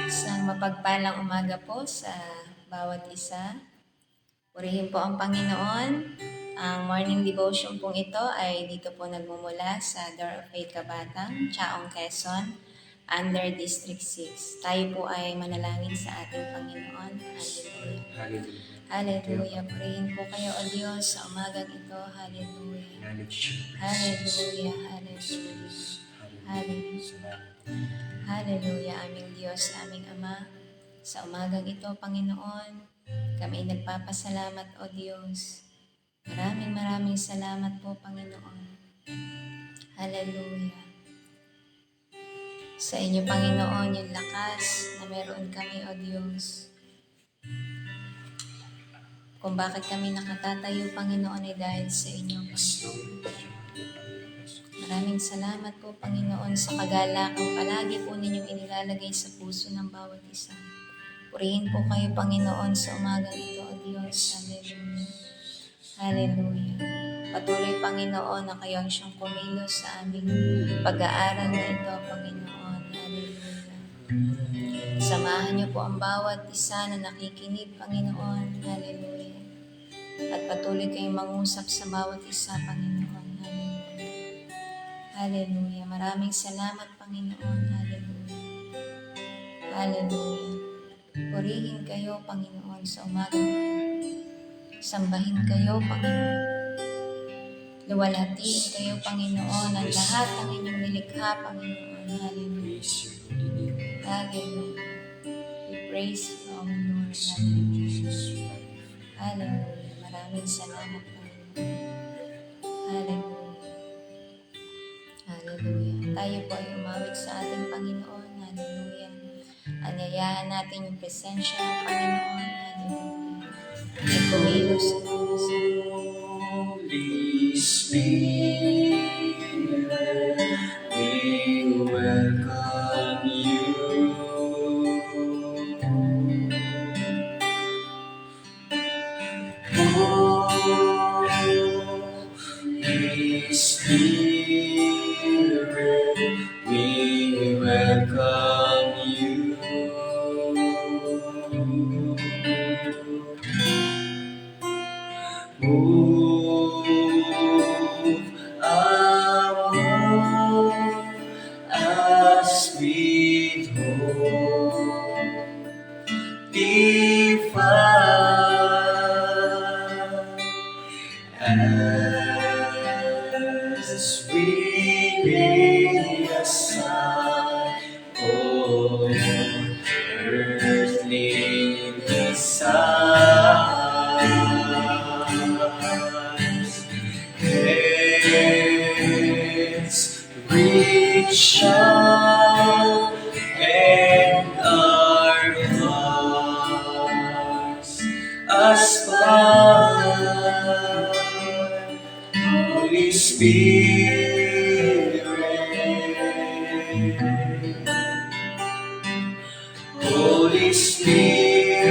Isang mapagpalang umaga po sa bawat isa. Purihin po ang Panginoon. Ang morning devotion pong ito ay dito po nagmumula sa Door of Faith Kabatang, Chaong, Quezon, under District 6. Tayo po ay manalangin sa ating Panginoon. Hallelujah. Hallelujah. Hallelujah. Purihin po kayo, O Diyos, sa umagang ito. Hallelujah. Hallelujah. Hallelujah. Hallelujah. Hallelujah, aming Diyos, aming Ama. Sa umagang ito, Panginoon, kami nagpapasalamat, O Diyos. Maraming salamat po, Panginoon. Hallelujah. Sa inyo, Panginoon, yung lakas na meron kami, O Diyos. Kung bakit kami nakatatayo, Panginoon, ay dahil sa inyo, Panginoon. Maraming salamat po, Panginoon, sa kagalakang palagi po ninyong inilalagay sa puso ng bawat isa. Purihin po kayo, Panginoon, sa umagang ito, O Diyos. Hallelujah. Hallelujah. Patuloy, Panginoon, na kayo ang siyang kumilos sa aming pag-aaral na ito, Panginoon. Hallelujah. Samahan niyo po ang bawat isa na nakikinig, Panginoon. Hallelujah. At patuloy kayong mangusap sa bawat isa, Panginoon. Hallelujah. Maraming salamat, Panginoon. Hallelujah. Hallelujah. Purihin kayo, Panginoon, sa umaga ito. Sambahin kayo, Panginoon. Luwalhatiin kayo, Panginoon, ang lahat ng inyong nilikha, Panginoon. Hallelujah. Hallelujah. We praise you, O Lord. Hallelujah. Hallelujah. Maraming salamat, Panginoon. Hallelujah. Hallelujah. Tayo po ay umawit sa ating Panginoon. Hallelujah. Anyayahan natin yung presensya ng Panginoon. Hallelujah. Ay kumilos sa puso. Holy Spirit, we welcome you. Holy Spirit, we welcome you. Move among us with hope divine, as we lay aside all earthly desires. Let's reach out and our hearts aspire. Holy Spirit, Holy Spirit,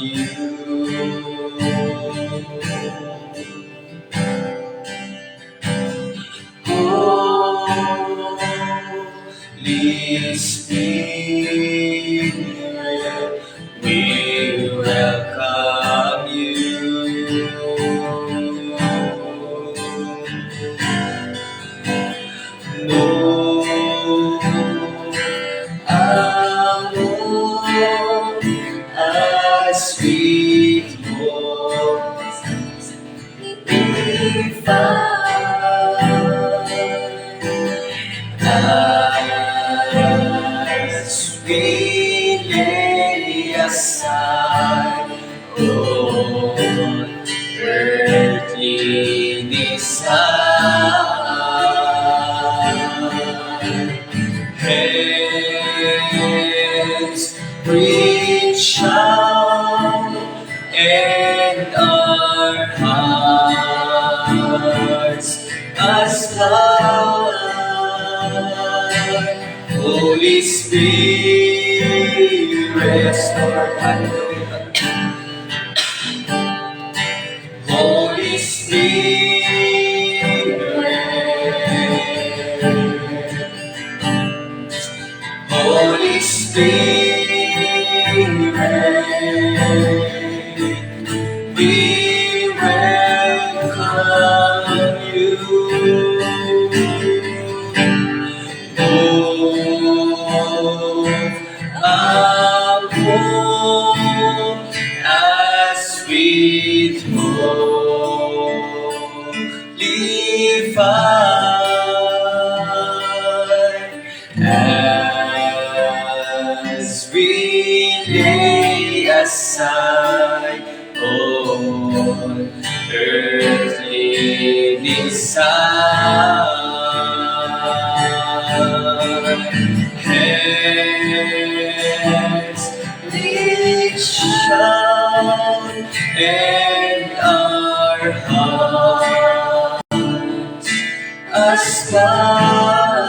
Holy Spirit, we welcome you. No amor, a sweet voice we find as we lay aside all earthly desire. Hands reach out and our hearts aspire. Holy Spirit, restore. Hallelujah. Holy Spirit, Holy Spirit, we welcome you. As sweet holy fire, as we lay aside all earthly desire. Hands reach out and our hearts aspire.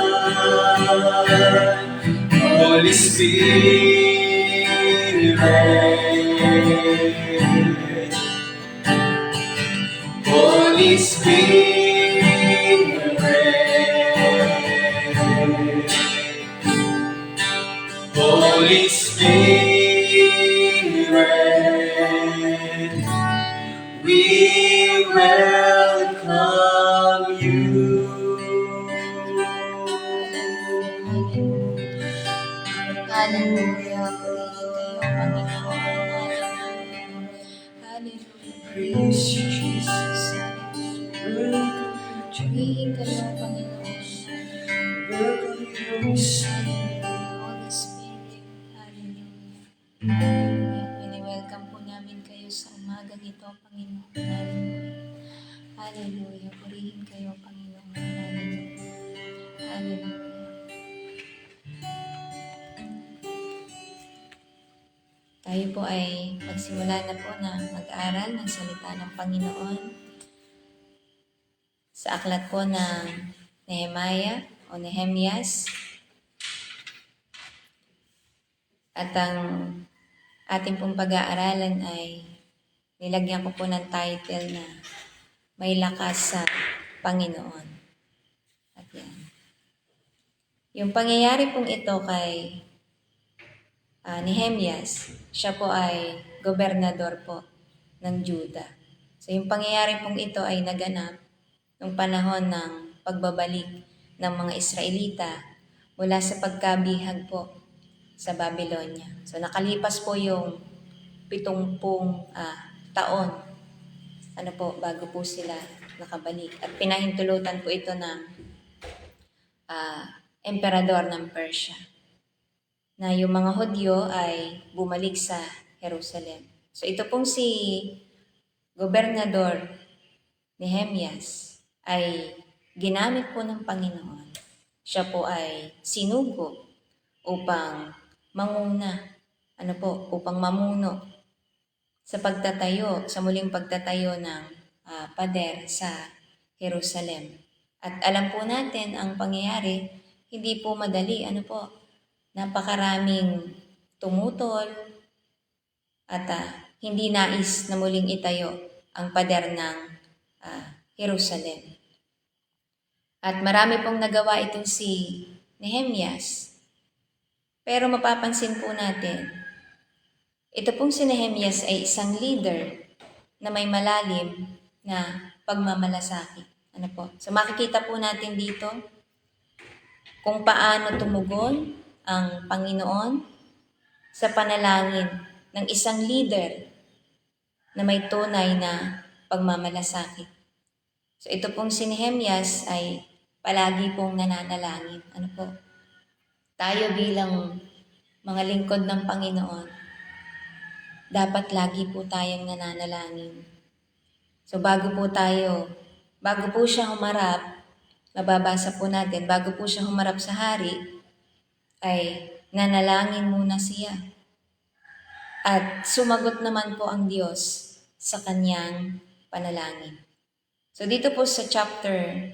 Holy Spirit, Holy Spirit, Holy Spirit, we welcome you. Hallelujah. Purihin kayo, Panginoon. Hallelujah. Praise you, Jesus. Purihin kayo, Panginoon. Welcome you, Holy Spirit. Holy Spirit. Hallelujah. Hallelujah. Pini-welcome po namin kayo sa umagang ito, Panginoon. Hallelujah. Hallelujah. Purihin kayo, Panginoon. Hallelujah. Hallelujah. Tayo po ay magsimula na po na mag-aral ng salita ng Panginoon sa aklat po ng Nehemiah o Nehemias. At ang ating pong pag-aaralan ay nilagyan ko po ng title na May Lakas sa Panginoon. At yan. Yung pangyayari pong ito kay Nehemias, siya po ay gobernador po ng Juda. So yung pangyayari pong ito ay naganap noong panahon ng pagbabalik ng mga Israelita mula sa pagkabihag po sa Babylonia. So nakalipas po yung 70 taon bago po sila nakabalik. At pinahintulutan po ito ng emperador ng Persia na yung mga Hudyo ay bumalik sa Jerusalem. So ito pong si Gobernador Nehemias ay ginamit po ng Panginoon. Siya po ay sinugo upang manguna, upang mamuno sa pagtatayo, sa muling pagtatayo ng pader sa Jerusalem. At alam po natin ang pangyayari, hindi po madali, napakaraming tumutol at hindi nais na muling itayo ang pader ng Jerusalem. At marami pong nagawa itong si Nehemias. Pero mapapansin po natin, ito pong si Nehemias ay isang leader na may malalim na pagmamalasakit. Ano po? So makikita po natin dito kung paano tumugon ang Panginoon sa panalangin ng isang leader na may tunay na pagmamalasakit. So ito pong si Nehemias ay palagi pong nananalangin. Ano po? Tayo bilang mga lingkod ng Panginoon, dapat lagi po tayong nananalangin. So bago po siya humarap, mababasa po natin, bago po siya humarap sa hari, ay nanalangin muna siya. At sumagot naman po ang Diyos sa kanyang panalangin. So dito po sa chapter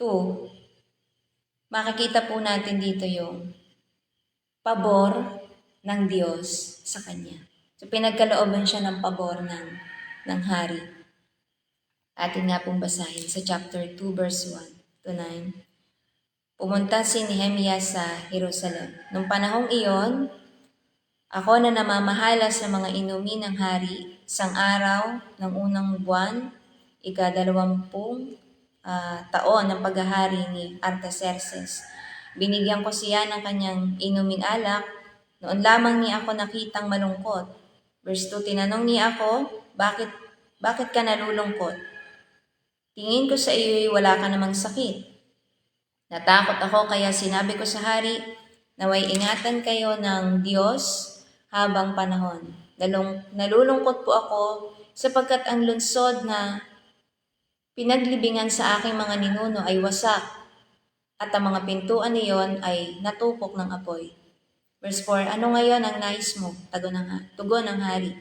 2, makikita po natin dito yung pabor ng Diyos sa kanya. So pinagkalooban siya ng pabor ng hari. Atin nga pong basahin sa chapter 2 verse 1 to 9. Pumunta si Nehemias sa Jerusalem. Nung panahong iyon, ako na namamahala sa mga inumin ng hari, isang araw ng unang buwan, ika-20 taon ng paghahari ni Artaxerxes. Binigyan ko siya ng kanyang inuming alak. Noon lamang niya ako nakitang malungkot. Verse 2, tinanong niya ako, bakit ka nalulungkot? Tingin ko sa iyo'y wala ka namang sakit. Natakot ako kaya sinabi ko sa hari, naway ingatan kayo ng Diyos habang panahon. Nalulungkot po ako sapagkat ang lungsod na pinaglibingan sa aking mga ninuno ay wasak at ang mga pintuan niyon ay natupok ng apoy. Verse 4, ano ngayon ang nais mo? Tugon ng hari.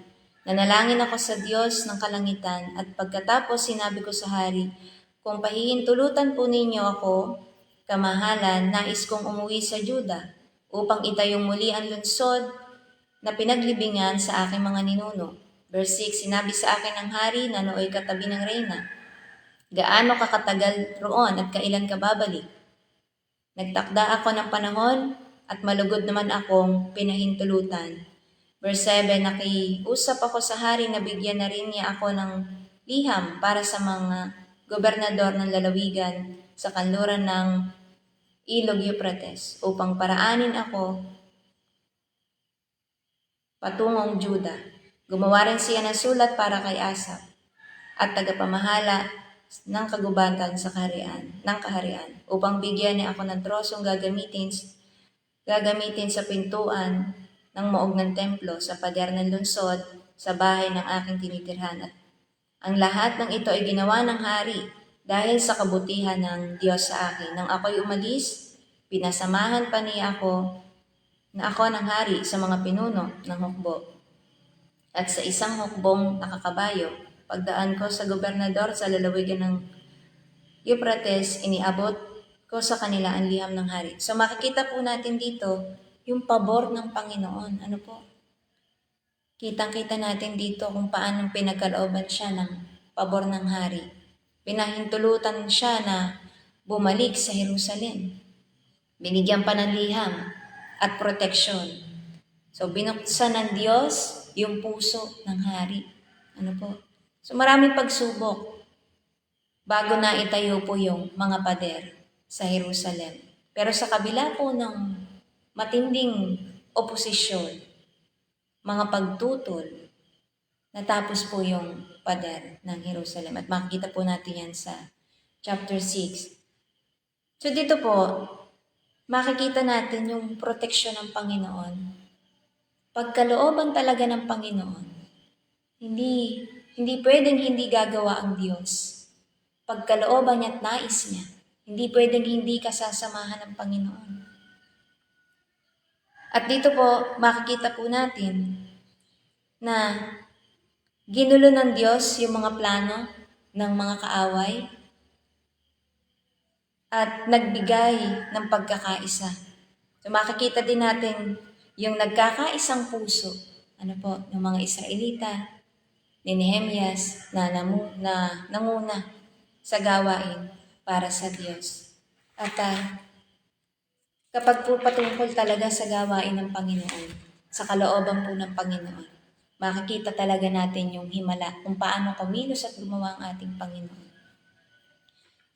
Nanalangin ako sa Diyos ng kalangitan at pagkatapos sinabi ko sa hari, kung pahihintulutan po ninyo ako, kamahalan, nais kong umuwi sa Juda upang itayong muli ang lungsod na pinaglibingan sa aking mga ninuno. Verse 6, sinabi sa akin ng hari na nooy katabi ng reyna, gaano ka katagal roon at kailan ka babalik? Nagtakda ako ng panahon at malugod naman akong pinahintulutan. Verse 7, nakiusap ako sa hari na bigyan na rin niya ako ng liham para sa mga gobernador ng lalawigan sa kanluran ng Ilog Euphrates upang paraanin ako patungong Juda. Gumawa rin siya ng sulat para kay Asap at tagapamahala ng kagubatan sa kaharian upang bigyan niya ako ng trosong gagamitin sa pintuan ng maog ng templo sa pader ng lungsod sa bahay ng aking tinitirhan. At ang lahat ng ito ay ginawa ng hari dahil sa kabutihan ng Diyos sa akin. Nang ako'y umalis, pinasamahan pa niya ako ng hari sa mga pinuno ng hukbo. At sa isang hukbong nakakabayo, pagdaan ko sa gobernador sa lalawigan ng Euphrates, iniabot ko sa kanila ang liham ng hari. So makikita po natin dito yung pabor ng Panginoon. Ano po? Kitang-kita natin dito kung paano pinagkalooban siya ng pabor ng hari. Pinahintulutan siya na bumalik sa Jerusalem. Binigyan pa ng liham at proteksyon. So binuksan ng Diyos yung puso ng hari. Ano po? So maraming pagsubok bago na itayo po yung mga pader sa Jerusalem. Pero sa kabila po ng matinding oposisyon, mga pagtutol, natapos po yung pader ng Jerusalem. At makikita po natin yan sa chapter 6. So dito po, makikita natin yung proteksyon ng Panginoon. Pagkalooban talaga ng Panginoon, hindi pwedeng hindi gagawa ang Diyos. Pagkalooban niya at nais niya, hindi pwedeng hindi kasasamahan ng Panginoon. At dito po, makikita po natin na ginulo ng Diyos yung mga plano ng mga kaaway at nagbigay ng pagkakaisa. So makikita din natin yung nagkakaisang puso ano po, ng mga Israelita, ni Nehemias na nanguna sa gawain para sa Diyos. At kapag po patungkol talaga sa gawain ng Panginoon, sa kalooban po ng Panginoon, makikita talaga natin yung himala kung paano kumilos at gumawa ang ating Panginoon.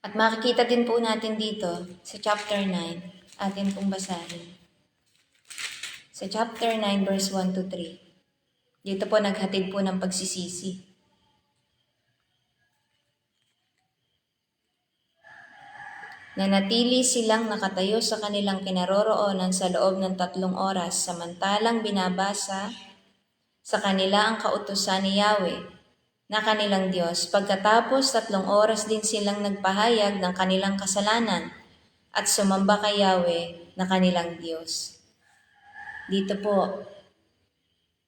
At makikita din po natin dito sa chapter 9, atin pong basahin. Sa chapter 9 verse 1 to 3. Dito po naghatid po ng pagsisisi. Nanatili silang nakatayo sa kanilang kinaroroonan sa loob ng 3 oras samantalang binabasa sa kanila ang kautusan ni Yahweh na kanilang Diyos. Pagkatapos 3 oras din silang nagpahayag ng kanilang kasalanan at sumamba kay Yahweh na kanilang Diyos. Dito po,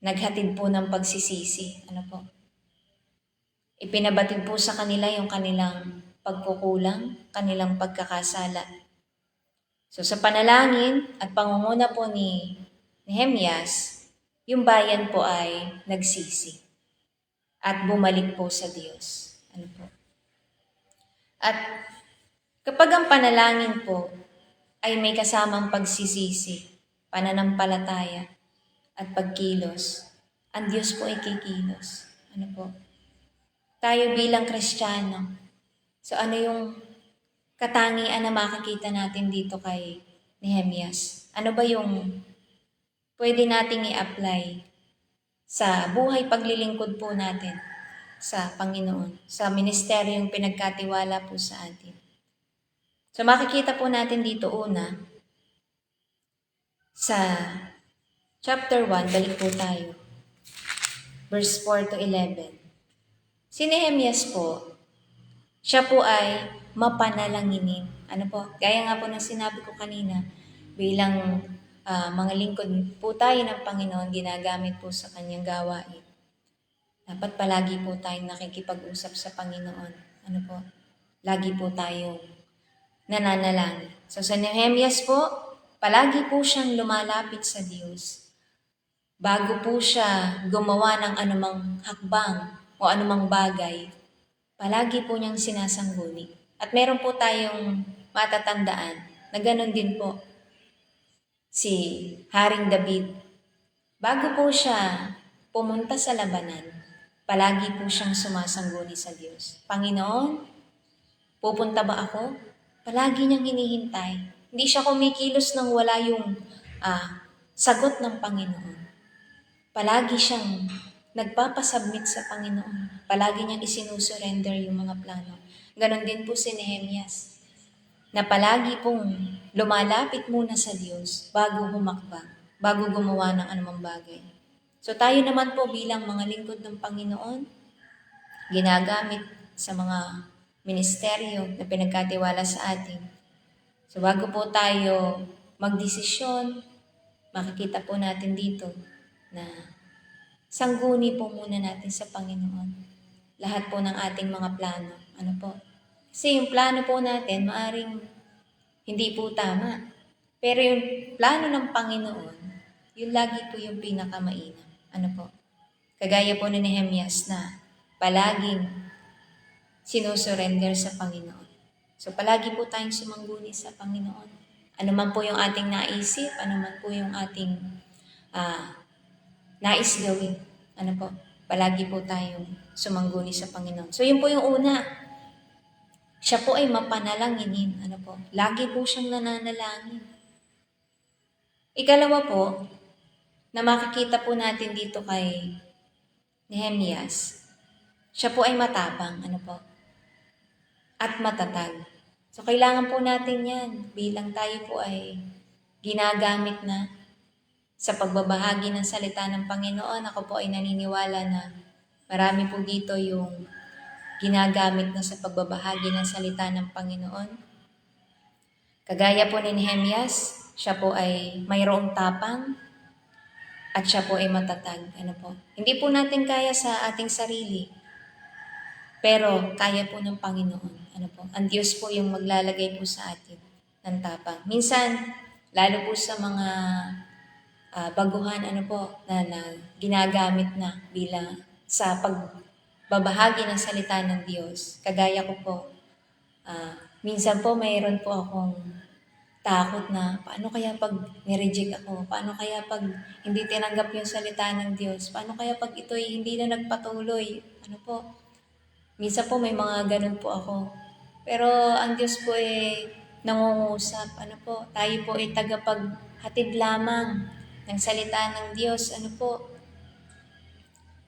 naghatid po ng pagsisisi. Ano po? Ipinabatid po sa kanila yung kanilang pagkukulang, kanilang pagkakasala. So sa panalangin at pangunguna po ni Nehemias, yung bayan po ay nagsisi at bumalik po sa Diyos. Ano po? At kapag ang panalangin po ay may kasamang pagsisisi, pananampalataya, at pagkilos, ang Diyos po ay kikilos. Ano po? Tayo bilang Kristiyano, so ano yung katangian na makikita natin dito kay Nehemias? Ano ba yung pwede nating i-apply sa buhay paglilingkod po natin sa Panginoon, sa ministeryong pinagkatiwala po sa atin? So makikita po natin dito una, sa chapter 1, balik po tayo. Verse 4 to 11. Si Nehemias po, siya po ay mapanalanginin. Ano po? Gaya nga po ng sinabi ko kanina, bilang mga lingkod po tayo ng Panginoon, ginagamit po sa kanyang gawain. Dapat palagi po tayong nakikipag-usap sa Panginoon. Ano po? Lagi po tayong nananalangin. So sa Nehemias po, palagi po siyang lumalapit sa Diyos. Bago po siya gumawa ng anumang hakbang o anumang bagay, palagi po niyang sinasangguni. At meron po tayong matatandaan na ganoon din po si Haring David. Bago po siya pumunta sa labanan, palagi po siyang sumasangguni sa Diyos. Panginoon, pupunta ba ako? Palagi niyang hinihintay. Hindi siya kumikilos nang wala yung sagot ng Panginoon. Palagi siyang nagpapasubmit sa Panginoon. Palagi niyang isinusurrender yung mga plano. Ganon din po si Nehemias, na palagi pong lumalapit muna sa Diyos bago humakbang, bago gumawa ng anumang bagay. So tayo naman po bilang mga lingkod ng Panginoon, ginagamit sa mga ministeryo na pinagkatiwala sa atin. So bago po tayo magdesisyon, makikita po natin dito na sangguni po muna natin sa Panginoon. Lahat po ng ating mga plano. Ano po? Kasi yung plano po natin, maaring hindi po tama. Pero yung plano ng Panginoon, yun lagi po yung pinakamainam. Ano po? Kagaya po ni Nehemias na palaging sinusurrender sa Panginoon. So palagi po tayong sumangguni sa Panginoon. Ano man po yung ating naisip, ano man po yung ating nais gawin. Ano po? Palagi po tayong sumangguni sa Panginoon. So yun po yung una. Siya po ay mapanalanginin. Ano po? Lagi po siyang nananalangin. Ikalawa po, na makikita po natin dito kay Nehemias, siya po ay matapang. Ano po? At matatag. So kailangan po natin yan bilang tayo po ay ginagamit na sa pagbabahagi ng salita ng Panginoon. Ako po ay naniniwala na marami po dito yung ginagamit na sa pagbabahagi ng salita ng Panginoon. Kagaya po ni Nehemias, siya po ay mayroong tapang at siya po ay matatag. Ano po? Hindi po natin kaya sa ating sarili, pero kaya po ng Panginoon. Ano po? Ang Diyos po yung maglalagay po sa atin ng tapang. Minsan, lalo po sa mga baguhan na ginagamit na bilang sa pagbabahagi ng salita ng Diyos. Kagaya ko po, minsan po mayroon po akong takot na paano kaya pag nireject ako? Paano kaya pag hindi tinanggap yung salita ng Diyos? Paano kaya pag ito'y hindi na nagpatuloy? Minsan po may mga ganun po ako. Pero ang Diyos po nangungusap. Tayo po ay tagapaghatid lamang ng salita ng Diyos.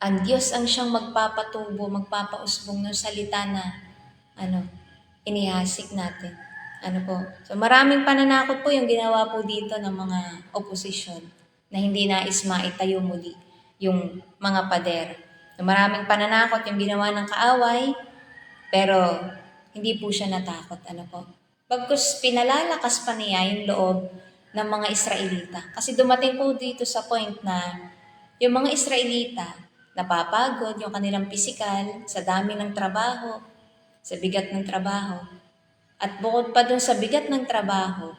Ang Diyos ang siyang magpapatubo, magpapausbong ng salita na inihasik natin. So maraming pananakot po yung ginawa po dito ng mga oposisyon na hindi nais maitayo muli yung mga pader. So maraming pananakot yung ginawa ng kaaway, pero hindi po siya natakot. Bagkus pinalalakas pa niya yung loob ng mga Israelita. Kasi dumating po dito sa point na yung mga Israelita napapagod yung kanilang pisikal sa dami ng trabaho, sa bigat ng trabaho. At bukod pa dun sa bigat ng trabaho,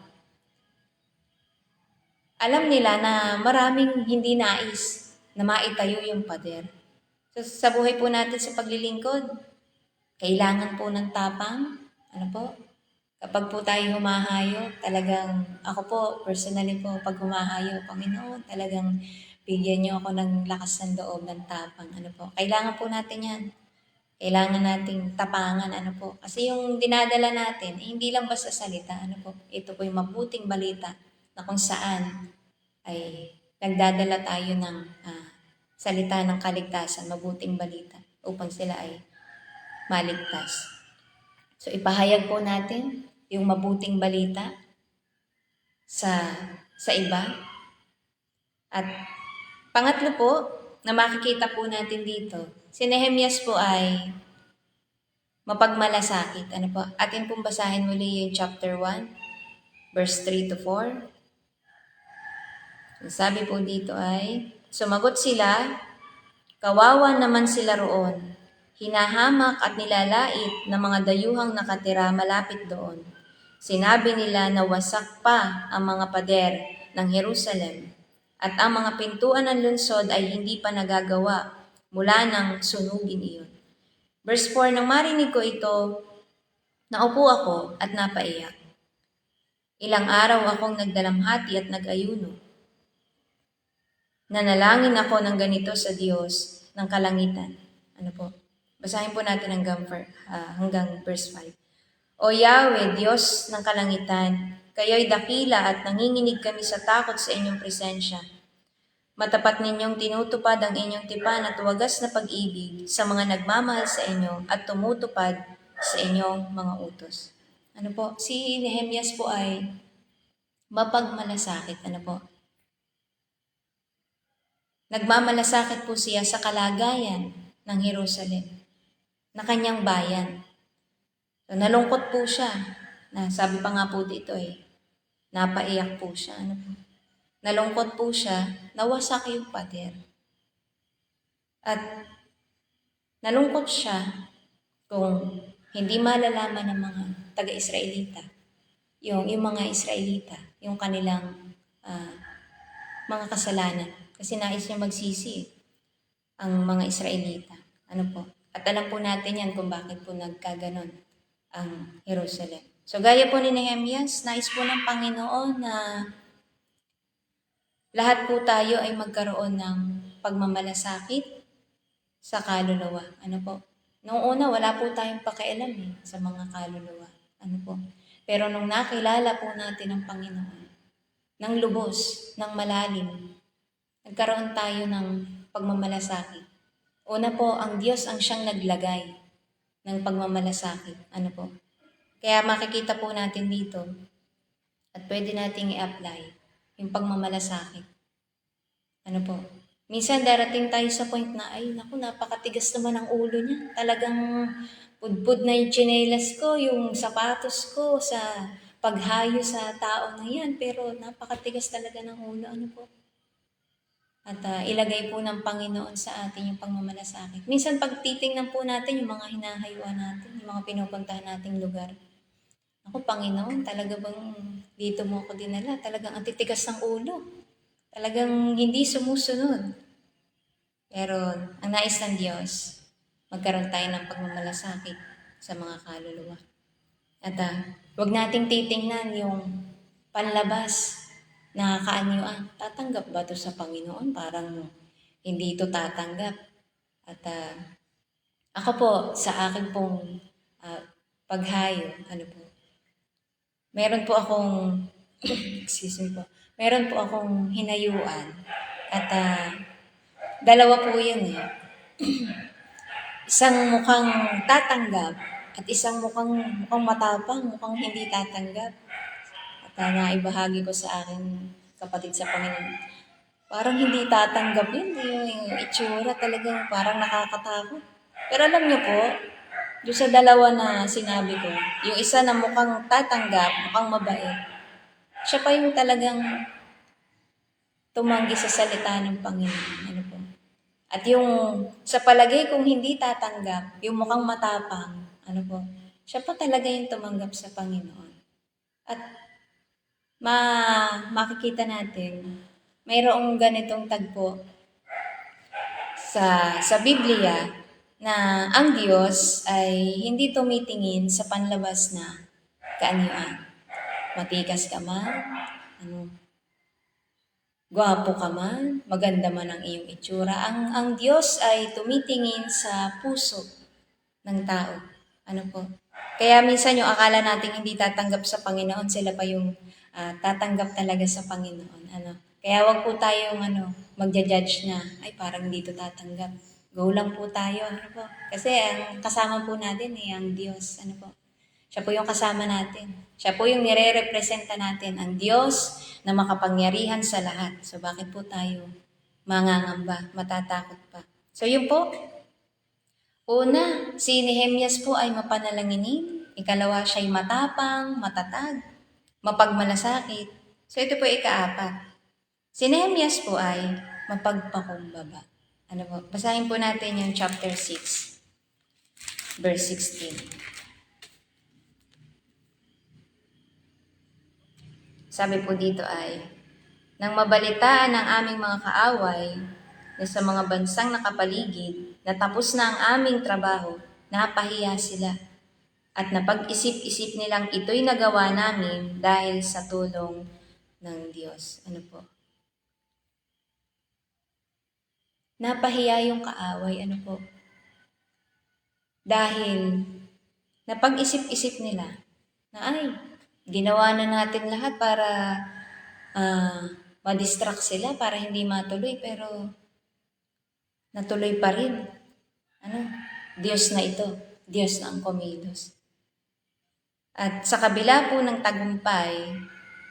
alam nila na maraming hindi nais na maitayo yung pader. So, sa buhay po natin sa paglilingkod, kailangan po ng tapang. Kapag po tayo humahayo, talagang ako po, personally po, pag humahayo, Panginoon, talagang bigyan niyo ako ng lakas ng loob, ng tapang. Kailangan po natin yan. Kailangan nating tapangan, Kasi yung dinadala natin, hindi lang basta salita, Ito po yung mabuting balita na kung saan ay nagdadala tayo ng salita ng kaligtasan, mabuting balita, upang sila ay maligtas. So ipahayag po natin yung mabuting balita sa iba. At pangatlo po, na makikita po natin dito, si Nehemias po ay mapagmalasakit. Atin pong basahin muli yung chapter 1, verse 3 to 4. Sabi po dito ay, sumagot sila, kawawa naman sila roon. Hinahamak at nilalait ng mga dayuhang nakatira malapit doon. Sinabi nila na wasak pa ang mga pader ng Jerusalem at ang mga pintuan ng lungsod ay hindi pa nagagawa mula nang sunugin iyon. Verse 4, nang marinig ko ito, naupo ako at napaiyak. Ilang araw akong nagdalamhati at nag-ayuno. Nanalangin ako ng ganito sa Diyos ng kalangitan. Basahin po natin hanggang verse 5. O Yahweh, Diyos ng kalangitan, kayo'y dakila at nanginginig kami sa takot sa inyong presensya. Matapat ninyong tinutupad ang inyong tipan at wagas na pag-ibig sa mga nagmamahal sa inyo at tumutupad sa inyong mga utos. Si Nehemias po ay mapagmalasakit. Nagmamalasakit po siya sa kalagayan ng Jerusalem, na kanyang bayan. So, nalungkot po siya. Sabi pa nga po dito napaiyak po siya. Nalungkot po siya, nawasak yung pader. At nalungkot siya kung hindi malalaman ng mga taga-Israelita, yung mga Israelita, yung kanilang mga kasalanan. Kasi nais niya magsisi ang mga Israelita. At alam po natin yan kung bakit po nagkaganon ang Jerusalem. So gaya po ni Nehemias, nais po ng Panginoon na lahat po tayo ay magkaroon ng pagmamalasakit sa kaluluwa. Noong una, wala po tayong pakialam sa mga kaluluwa. Pero nung nakilala po natin ang Panginoon, ng lubos, ng malalim, nagkaroon tayo ng pagmamalasakit. Una po, ang Diyos ang siyang naglagay ng pagmamalasakit. Kaya makikita po natin dito at pwede nating i-apply yung pagmamalasakit. Minsan darating tayo sa point na, napakatigas naman ang ulo niya. Talagang pudpud na yung tsinelas ko, yung sapatos ko sa paghayo sa tao na yan. Pero napakatigas talaga ng ulo. At ilagay po ng Panginoon sa atin yung pagmamalasakit. Minsan pag titingnan po natin yung mga hinahayuan natin, yung mga pinupuntahan nating lugar. Panginoon, talaga bang dito mo ako dinala? Talagang ang titigas ng ulo. talagang hindi sumusunod. Pero ang nais ng Diyos, magkaroon tayo ng pagmamalasakit sa mga kaluluwa. At huwag nating titingnan yung panlabas na kaanyuan. Tatanggap ba ito sa Panginoon? Parang hindi ito tatanggap. At ako po, sa akin pong paghayo, meron po akong, excuse me po, meron po akong hinayuan. At dalawa po yun eh. Isang mukhang tatanggap at isang mukhang matapang, mukhang hindi tatanggap. At naibahagi ko sa akin kapatid sa Panginoon. Parang hindi tatanggap yun. Yung itsura talagang parang nakakatakot. Pero alam niyo po, doon sa dalawa na sinabi ko, yung isa na mukhang tatanggap, mukhang mabait, siya pa yung talagang tumanggi sa salita ng Panginoon. At yung sa palagay kong hindi tatanggap, yung mukhang matapang, siya pa talaga yung tumanggap sa Panginoon. At makikita natin, mayroong ganitong tagpo sa Biblia na ang Diyos ay hindi tumitingin sa panlabas na kaanyuan. Matikas ka man, gwapo ka man, maganda man ang iyong itsura. Ang Diyos ay tumitingin sa puso ng tao. Kaya minsan yung akala natin hindi tatanggap sa Panginoon, sila pa yung tatanggap talaga sa Panginoon. Kaya wag po tayong magja-judge na, ay parang dito tatanggap. Go lang po tayo. Kasi ang kasama po natin ang Diyos. Siya po yung kasama natin. Siya po yung nire-representa natin, ang Diyos na makapangyarihan sa lahat. So bakit po tayo mangangamba, matatakot pa? So yun po. Una, si Nehemias po ay mapanalanginin. Ikalawa, siya ay matapang, matatag, mapagmalasakit. So ito po ikaapat. Si Nehemias po ay mapagpakumbaba. Basahin po natin yung chapter 6, verse 16. Sabi po dito ay, nang mabalitaan ng aming mga kaaway na sa mga bansang nakapaligid na tapos na ang aming trabaho, napahiya sila. At napag-isip-isip nilang ito'y nagawa namin dahil sa tulong ng Diyos. Napahiya yung kaaway, Dahil napag-isip-isip nila na ginawa na natin lahat para ma-distract sila, para hindi matuloy, pero natuloy pa rin. Diyos na ito. Diyos na ang kumilos. At sa kabila po ng tagumpay,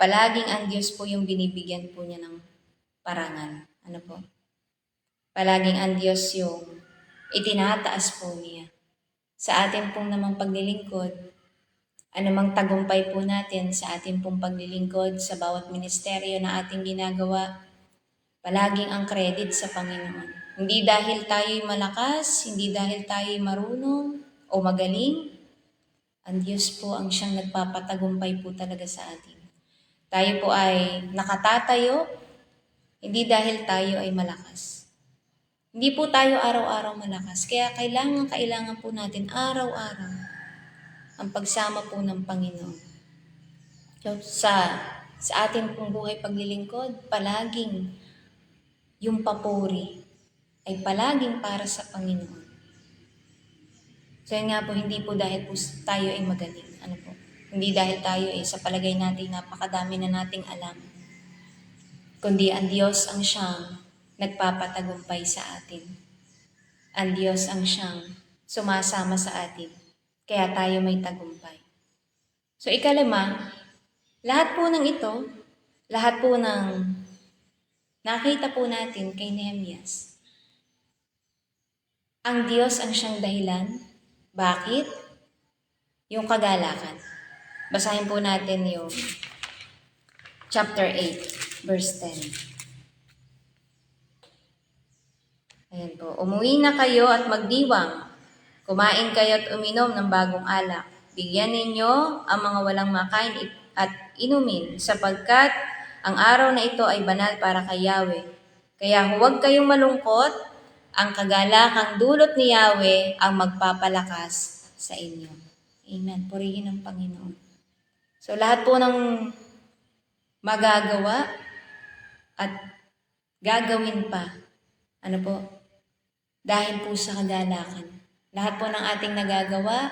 palaging ang Diyos po yung binibigyan po niya ng parangal. Palaging ang Diyos yung itinataas po niya. Sa atin pong namang paglilingkod, anumang tagumpay po natin sa ating pong paglilingkod sa bawat ministeryo na ating ginagawa, palaging ang credit sa Panginoon. Hindi dahil tayo'y malakas, hindi dahil tayo'y marunong o magaling, ang Diyos po ang siyang nagpapatagumpay po talaga sa atin. Tayo po ay nakatatayo, hindi dahil tayo ay malakas. Hindi po tayo araw-araw malakas, kaya kailangan po natin araw-araw ang pagsama po ng Panginoon. So, sa ating pong buhay paglilingkod, palaging yung papuri ay palaging para sa Panginoon. So yun nga po, hindi po dahil po tayo ay magaling. Hindi dahil tayo ay sa palagay natin napakadami na nating alam. Kundi ang Diyos ang siyang nagpapatagumpay sa atin. Ang Diyos ang siyang sumasama sa atin. Kaya tayo may tagumpay. So ikalima, lahat po ng ito, lahat po ng nakita po natin kay Nehemias, ang Diyos ang siyang dahilan. Bakit? Yung kagalakan. Basahin po natin yung chapter 8, verse 10. Ayan po. Umuwi na kayo at magdiwang. Kumain kayo at uminom ng bagong alak. Bigyan ninyo ang mga walang makain at inumin sapagkat Ang araw na ito ay banal para kay Yahweh. Kaya huwag kayong malungkot, ang kagalakang dulot ni Yahweh ang magpapalakas sa inyo. Amen. Purihin ang Panginoon. So lahat po ng magagawa at gagawin pa, ano po, dahil po sa kagalakan. Lahat po ng ating nagagawa,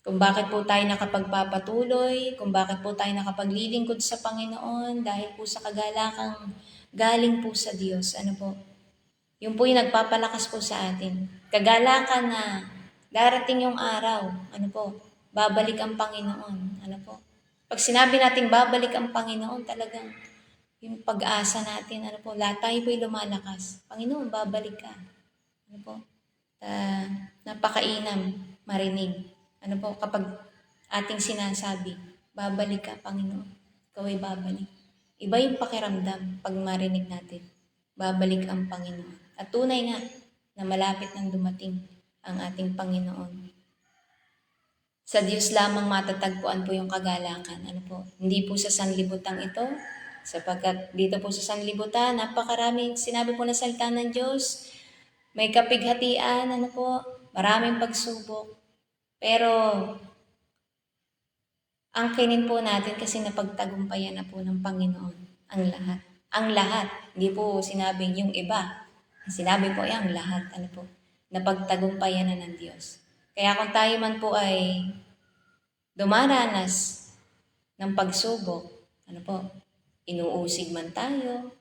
kung bakit po tayo nakapagpapatuloy, kung bakit po tayo nakapaglilingkod sa Panginoon, dahil po sa kagalakang galing po sa Diyos. Ano po? Yun po yung nagpapalakas po sa atin. Kagalakan na darating yung araw. Ano po? Babalik ang Panginoon. Ano po? Pag sinabi natin babalik ang Panginoon, talagang yung pag-asa natin, ano po, lahat tayo po'y lumalakas. Panginoon, babalik ka. Ano po? Napakainam, marinig. Ano po, kapag ating sinasabi, babalik ka, Panginoon. Ikaw ay babalik. Iba yung pakiramdam pag marinig natin, babalik ang Panginoon. At tunay nga na malapit nang dumating ang ating Panginoon. Sa Diyos lamang matatagpuan po yung kagalakan. Ano po? Hindi po sa sanlibutan ito, sapagkat dito po sa sanlibutan, napakaraming sinabi po na salita ng Diyos, may kapighatian, ano po, maraming pagsubok. Pero, angkinin po natin kasi napagtagumpayan na po ng Panginoon ang lahat. Ang lahat. Hindi po sinabing yung iba. Sinabi po ay ang lahat. Ano po? Napagtagumpayan na ng Diyos. Kaya kung tayo man po ay dumaranas ng pagsubok, ano po, inuusig man tayo,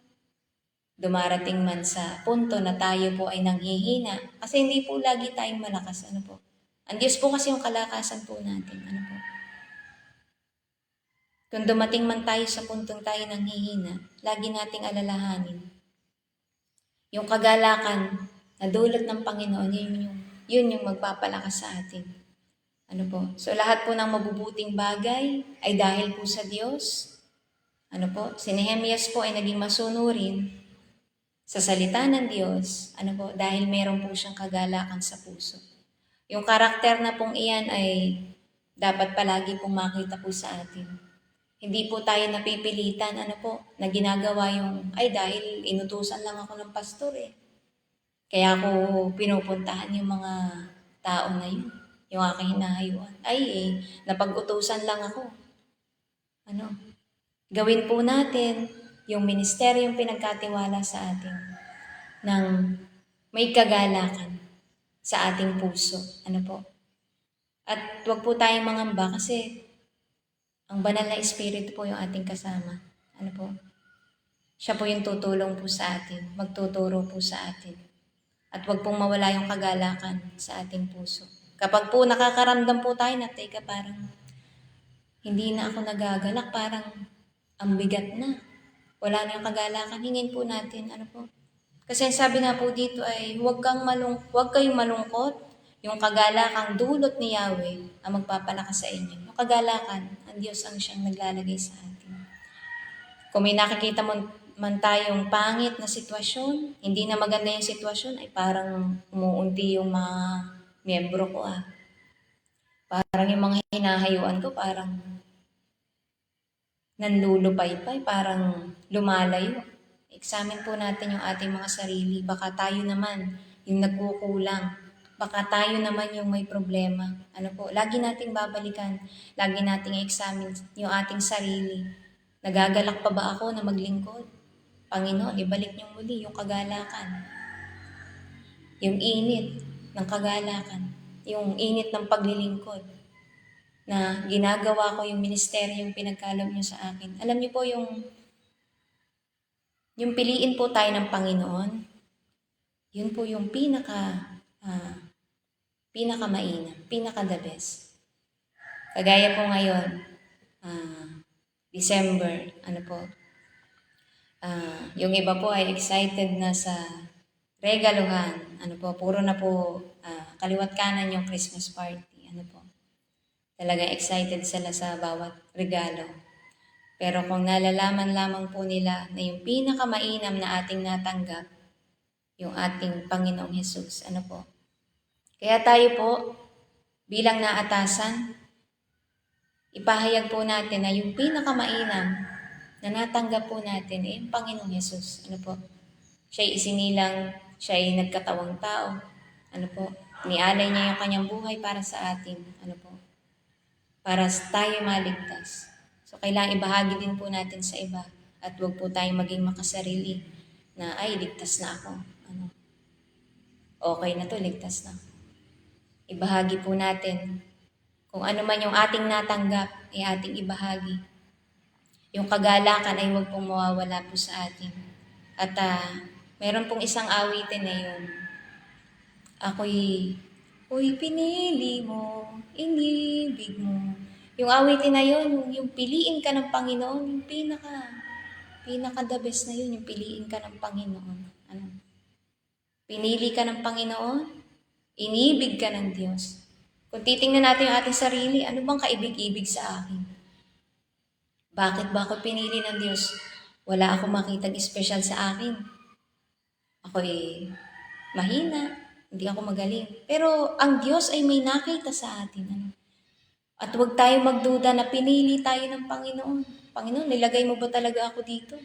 dumarating man sa punto na tayo po ay nanghihina, kasi hindi po lagi tayong malakas, ano po. Ang Diyos po kasi yung kalakasan po natin, ano po. Kung dumating man tayo sa puntong tayo nanghihina, lagi nating alalahanin. Yung kagalakan na dulot ng Panginoon, yun yung magpapalakas sa atin. Ano po? So lahat po ng mabubuting bagay ay dahil po sa Diyos. Ano po? Si Nehemias po ay naging masunurin sa salita ng Diyos. Ano po? Dahil meron po siyang kagalakan sa puso. Yung karakter na pong iyan ay dapat palagi pong makita po sa atin. Hindi po tayo napipilitan, ano po, na ginagawa yung, ay dahil inutusan lang ako ng pastor eh. Kaya ako pinupuntahan yung mga tao na yun, yung aking hinahayuan. Ay eh, napag-utusan lang ako. Ano? Gawin po natin yung ministeryong pinagkatiwala sa atin ng may kagalakan sa ating puso. Ano po? At huwag po tayong mangamba kasi ang banal na Espiritu po yung ating kasama. Ano po? Siya po yung tutulong po sa atin, magtuturo po sa atin. At huwag pong mawala yung kagalakan sa ating puso. Kapag po nakakaramdam po tayo na, teka parang hindi na ako nagagalak, parang ang bigat na. Wala na yung kagalakan, hingin po natin, ano po. Kasi sabi nga po dito ay huwag kayong malungkot. Yung kagalakang dulot ni Yahweh ang magpapalakas sa inyo. Yung kagalakan, ang Diyos ang siyang naglalagay sa atin. Kung may nakikita man tayong pangit na sitwasyon, hindi na maganda yung sitwasyon, ay parang umuunti yung mga miyembro ko Parang yung mga hinahayuan ko, parang nanlulupaypay, parang lumalayo. Examine po natin yung ating mga sarili. Baka tayo naman yung nagkukulang. Baka tayo naman yung may problema. Ano po, lagi nating babalikan. Lagi nating i-examine yung ating sarili. Nagagalak pa ba ako na maglingkod? Panginoon, ibalik niyo muli yung kagalakan. Yung init ng kagalakan. Yung init ng paglilingkod. Na ginagawa ko yung ministeryong pinagkaloob niyo sa akin. Alam niyo po yung piliin po tayo ng Panginoon, yun po yung pinaka-mainam, pinaka-the best. Kagaya po ngayon, December, yung iba po ay excited na sa regaluhan, puro na po kaliwat kanan yung Christmas party, Talagang excited sila sa bawat regalo. Pero kung nalalaman lamang po nila na yung pinakamainam na ating natanggap, yung ating Panginoong Hesus, Kaya tayo po, bilang naatasan, ipahayag po natin na yung pinakamainam na natanggap po natin ay ang Panginoong Yesus. Ano po? Siya'y isinilang, siya'y nagkatawang tao. Ano po? Nialay niya yung kanyang buhay para sa atin. Ano po? Para tayo maligtas. So, kailangan ibahagi din po natin sa iba. At huwag po tayong maging makasarili na, ay, ligtas na ako. Ano? Okay na to, ligtas na ako. Ibahagi po natin. Kung ano man yung ating natanggap, ay ating ibahagi. Yung kagalakan ay huwag pong mawawala po sa atin. At meron pong isang awitin na yun. Ako'y pinili mo, inibig mo. Yung awitin na yun, yung piliin ka ng Panginoon, yung pinaka the best na yun, yung piliin ka ng Panginoon. Ano? Pinili ka ng Panginoon, inibig ka ng Diyos. Kung titingnan natin yung ating sarili, ano bang kaibig-ibig sa akin? Bakit ba ako pinili ng Diyos? Wala akong makitang espesyal sa akin. Ako'y mahina, hindi ako magaling. Pero ang Diyos ay may nakita sa atin. Ano? At huwag tayo magduda na pinili tayo ng Panginoon. Panginoon, nilagay mo ba talaga ako dito?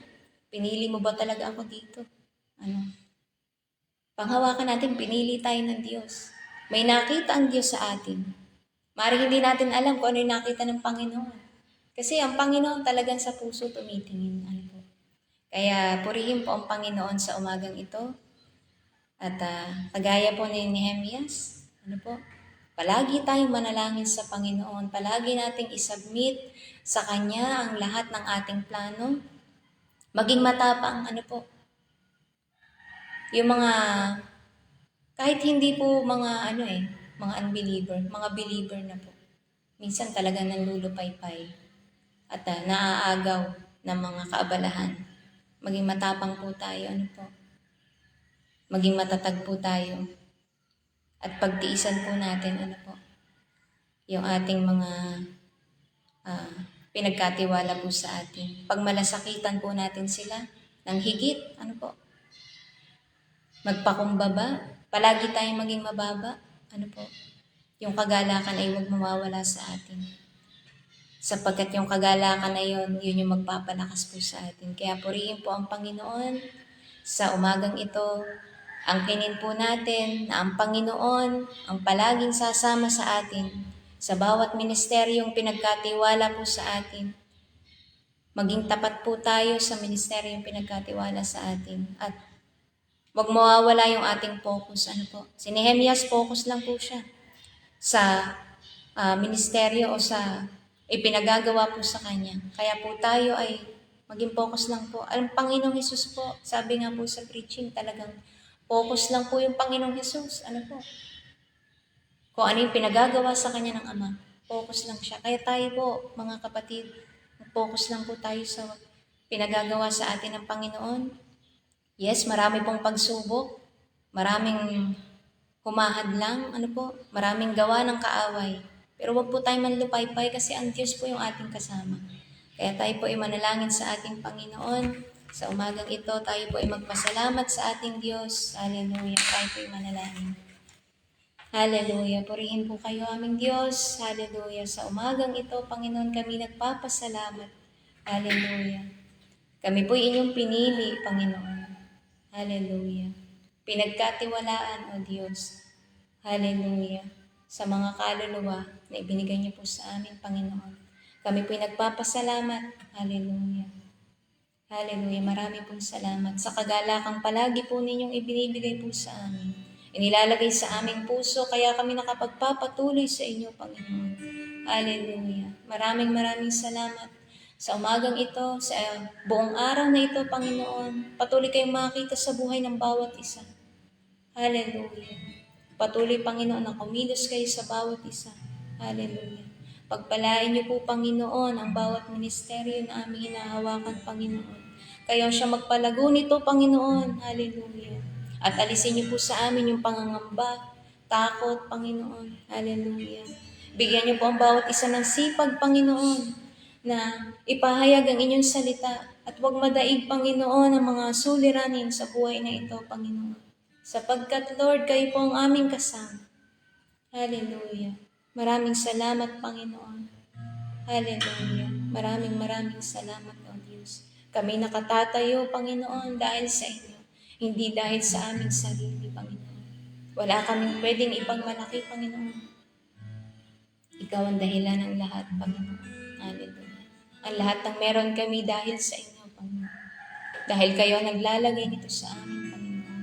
Pinili mo ba talaga ako dito? Ano? Panghawakan natin, pinili tayo ng Diyos. May nakita ang Diyos sa atin. Maaaring hindi natin alam kung ano yung nakita ng Panginoon. Kasi ang Panginoon talagang sa puso tumitingin. Ano po? Kaya purihin po ang Panginoon sa umagang ito. At kagaya po ni Nehemias, ano po? Palagi tayong manalangin sa Panginoon. Palagi nating isubmit sa Kanya ang lahat ng ating plano. Maging matapang, ano po? Yung mga, kahit hindi po mga mga unbeliever, mga believer na po. Minsan talagang nanlulupaypay at naaagaw ng mga kaabalahan. Maging matapang po tayo, ano po? Maging matatag po tayo. At pagtiisan po natin, ano po? Yung ating mga pinagkatiwala po sa atin. Pag malasakitan po natin sila ng higit, ano po? Magpakumbaba. Palagi tayong maging mababa. Ano po? Yung kagalakan ay huwag mawawala sa atin. Sapagkat yung kagalakan na yun yung magpapalakas po sa atin. Kaya purihin po ang Panginoon sa umagang ito. Angkinin po natin na ang Panginoon ang palaging sasama sa atin sa bawat ministeryong pinagkatiwala po sa atin. Maging tapat po tayo sa ministeryong pinagkatiwala sa atin. At huwag mawawala yung ating focus. Ano po? Si Nehemias, focus lang po siya sa ministeryo o sa ipinagagawa po sa kanya. Kaya po tayo ay maging focus lang po. Ang Panginoong Hesus po, sabi nga po sa preaching, talagang focus lang po yung Panginoong Hesus. Ano po? Kung ano yung pinagagawa sa kanya ng Ama, focus lang siya. Kaya tayo po, mga kapatid, focus lang po tayo sa pinagagawa sa atin ng Panginoon. Yes, marami pong pagsubok, maraming humahad lang, ano po, maraming gawa ng kaaway. Pero wag po tayo manlupaypay kasi ang Diyos po yung ating kasama. Kaya tayo po ay manalangin sa ating Panginoon. Sa umagang ito, tayo po ay magpasalamat sa ating Diyos. Hallelujah. Tayo po ay manalangin. Hallelujah. Purihin po kayo aming Diyos. Hallelujah. Sa umagang ito, Panginoon, kami nagpapasalamat. Hallelujah. Kami po inyong pinili, Panginoon. Hallelujah. Pinagkatiwalaan, O Diyos. Hallelujah. Sa mga kaluluwa na ibinigay niyo po sa amin, Panginoon. Kami po'y nagpapasalamat. Hallelujah. Hallelujah. Marami pong salamat sa kagalakang palagi po ninyong ibinibigay po sa amin. Inilalagay sa aming puso, kaya kami nakapagpapatuloy sa inyo, Panginoon. Hallelujah. Maraming salamat sa umagang ito, sa buong araw na ito, Panginoon. Patuloy kayong makita sa buhay ng bawat isa. Hallelujah. Patuloy, Panginoon, na kumilos kayo sa bawat isa. Hallelujah. Pagpalain niyo po, Panginoon, ang bawat ministeryo na aming hinahawakan, Panginoon. Kayo siya magpalago nito, Panginoon. Hallelujah. At alisin niyo po sa amin yung pangangamba, takot, Panginoon. Hallelujah. Bigyan niyo po ang bawat isa ng sipag, Panginoon, na ipahayag ang inyong salita. At huwag madaig, Panginoon, ang mga suliranin sa buhay na ito, Panginoon. Sapagkat, Lord, kayo po ang aming kasama. Hallelujah. Maraming salamat, Panginoon. Hallelujah. Maraming salamat, O Diyos. Kami nakatatayo, Panginoon, dahil sa inyo. Hindi dahil sa aming sarili, Panginoon. Wala kaming pwedeng ipagmalaki, Panginoon. Ikaw ang dahilan ng lahat, Panginoon. Hallelujah. Ang lahat ng meron kami dahil sa inyo, Panginoon. Dahil kayo ang naglalagay nito sa amin, Panginoon.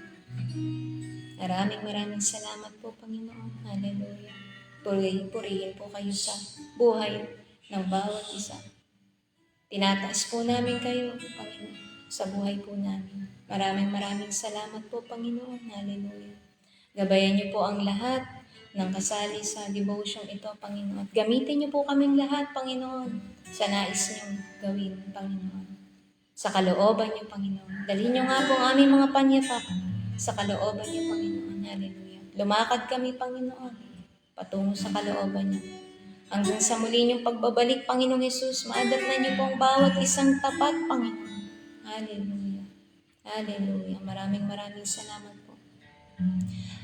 Maraming salamat po, Panginoon. Hallelujah. Purihin po kayo sa buhay ng bawat isa. Tinataas po namin kayo, Panginoon, sa buhay po namin. Maraming salamat po, Panginoon. Hallelujah. Gabayan niyo po ang lahat ng kasali sa devotion ito, Panginoon. Gamitin niyo po kaming lahat, Panginoon, sa nais niyong gawin, Panginoon. Sa kalooban niyo, Panginoon. Dalhin niyo nga po ang aming mga panyapak sa kalooban niyo, Panginoon. Hallelujah. Lumakad kami, Panginoon, patungo sa kalooban niyo. Hanggang sa muli niyong pagbabalik, Panginoong Hesus, maadatnan niyo po ang bawat isang tapat, Panginoon. Hallelujah. Hallelujah. Maraming salamat po.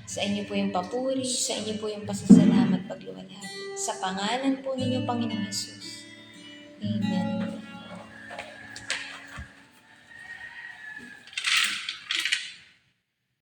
Sa inyo po yung papuri, sa inyo po yung pasasalamat pagluwalhati. Sa pangalan po ninyo, Panginoong Hesus. Amen.